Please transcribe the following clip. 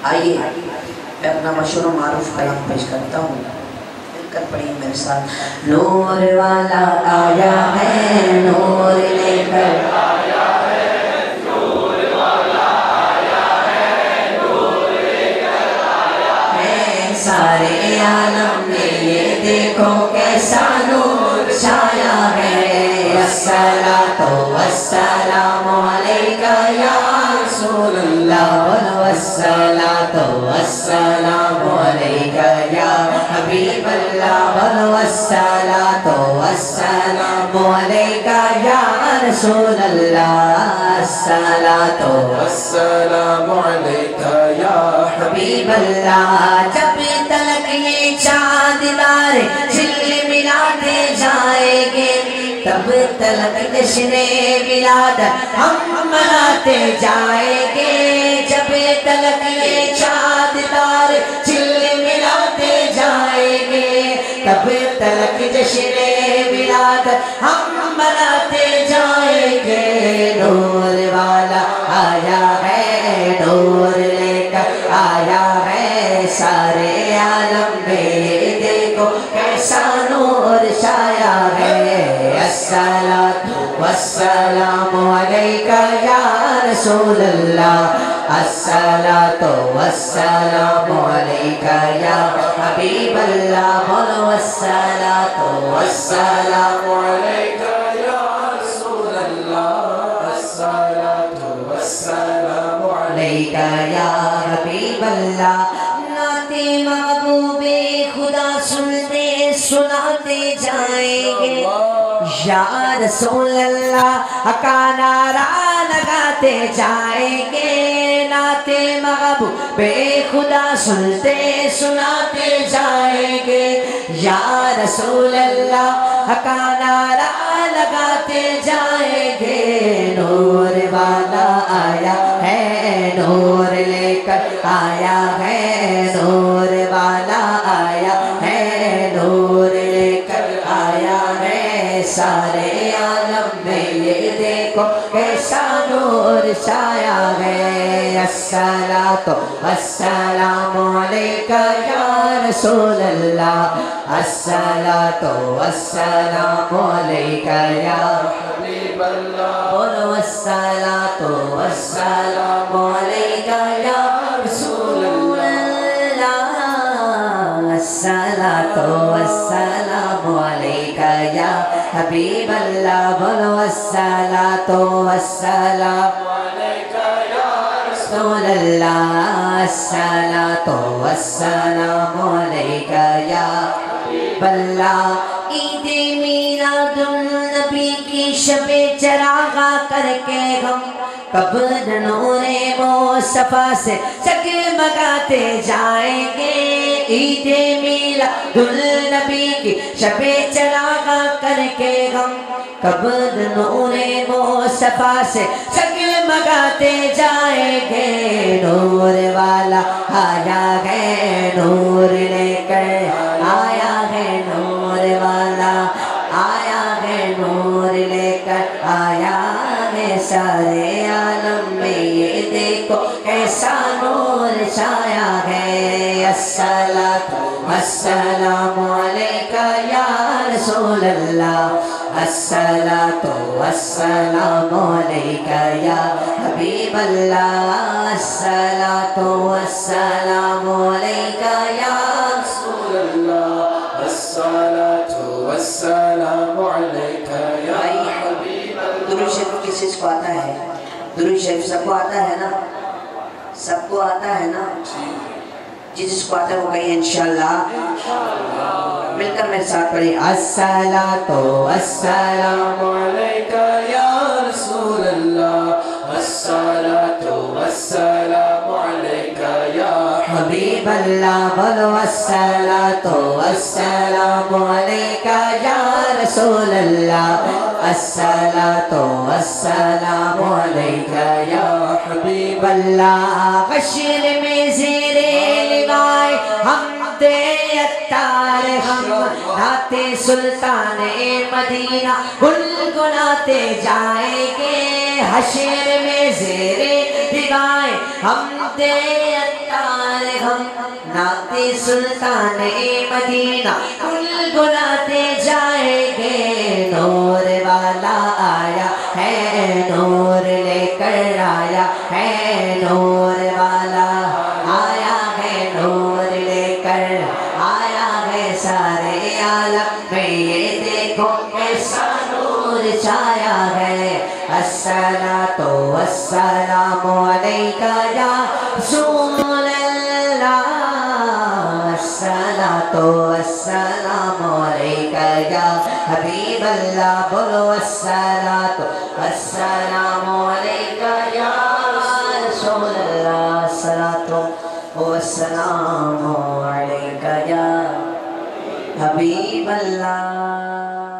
آئیے میں اپنا مشہور و معروف کلام پیش کرتا ہوں، مل کر پڑھیں میرے ساتھ۔ نور والا آیا ہے، نور لے کر آیا ہے، نور والا آیا ہے، نور لے کر آیا ہے، سارے عالم میں یہ دیکھو کیسا نور چھایا ہے۔ الصلاۃ والسلام علیکہ یا رسول اللہ، والصلاۃ والسلام علیکہ یا حبیب اللہ، والصلاۃ والسلام علیکہ یا رسول اللہ، الصلاۃ والسلام علیکہ یا حبیب اللہ۔ جب تلک یہ چاند تارے جھل ملاتے جائیں گے، تب تلک جشن ولادت ہم مناتے جائیں گے۔ جب تلک یہ چاند تارے جھل ملاتے جائیں گے، تب تلک جشن ولادت ہم مناتے جائیں گے۔ نور والا آیا ہے، نور لے کر آیا ہے، سارے عالم میں دیکھو کیسا نور چھایا ہے۔ الصلاۃ والسلام علیکہ یا رسول اللہ، الصلاۃ والسلام علیکہ یا حبیب اللہ، والصلاۃ والسلام علیکہ یا رسول اللہ، الصلاۃ والسلام علیکہ یا حبیب اللہ۔ نعت محبوب خدا سنتے سناتے جائیں گے، یا رسول اللہ کا نعرہ لگاتے جائیں گے۔ نعت محبوب خدا سنتے سناتے جائیں گے، یا رسول اللہ کا نعرہ لگاتے جائیں گے۔ نور والا آیا ہے، نور لے کر آیا ہے، نور والا آیا ہے، نور لے کر آیا ہے، سارے عالم میں یہ دیکھو کیسا نور چھایا ہے۔ الصلاۃ والسلام علیکہ یا رسول اللہ، الصلاۃ والسلام علیکہ یا حبیب اللہ، والصلاۃ والسلام علیکہ یا رسول اللہ، الصلاۃ والسلام علیکہ یا حبیب اللہ، والصلاۃ والسلام علیکہ یا رسول اللہ، الصلاۃ والسلام علیکہ یا حبیب اللہ۔ عید میلاد النبی کی شب چراغاں کر کے ہم قبر نور مصطفیٰ سے جگمگاتے جائیں گے۔ عید میلاد النبی کی شب چراغاں کر کے ہم قبر نور مصطفیٰ سے جگمگاتے جائیں گے۔ نور والا آیا ہے، نور لے کر آیا ہے، نور والا آیا ہے، نور لے کر آیا ہے، سارے عالم میں یہ دیکھو کیسا نور چھایا ہے۔ الصلاۃ والسلام علیکہ یا رسول اللہ، الصلاۃ والسلام علیکہ یا حبیب اللہ، الصلاۃ والسلام علیکہ یا رسول اللہ، الصلاۃ والسلام علیکہ یا حبیب اللہ۔ درود شریف کس کو آتا ہے؟ درود شریف سب کو آتا ہے نا؟ سب کو آتا ہے نا؟ جس کو آتا ہے وہ کہیں انشاءاللہ مل کر میرے ساتھ پڑھیں۔ الصلاۃ والسلام علیکہ یا رسول اللہ، الصلاۃ والسلام علیکہ یا حبیب اللہ، والصلاۃ والسلام علیکہ یا رسول اللہ، الصلاۃ والسلام علیکہ یا حبیب اللہ۔ غشر میں زیر لوائے حمد اتار ہم نعت سلطان مدینہ گنگناتے جائیں گے۔ حشر میں زیر گائے ہم دے اتار ہم ناتے سلطان مدینہ گنگناتے جائیں گے نور والا آیا ہے نور لے کر آیا ہے نور والا آیا ہے نور لے کر آیا ہے سارے عالم میں یہ دیکھو کیسا نور چھایا ہے الصلاۃ والسلام علیک یا رسول اللہ الصلاۃ والسلام علیک یا حبیب اللہ بولو الصلاۃ والسلام علیک یا رسول اللہ الصلاۃ والسلام علیک یا حبیب اللہ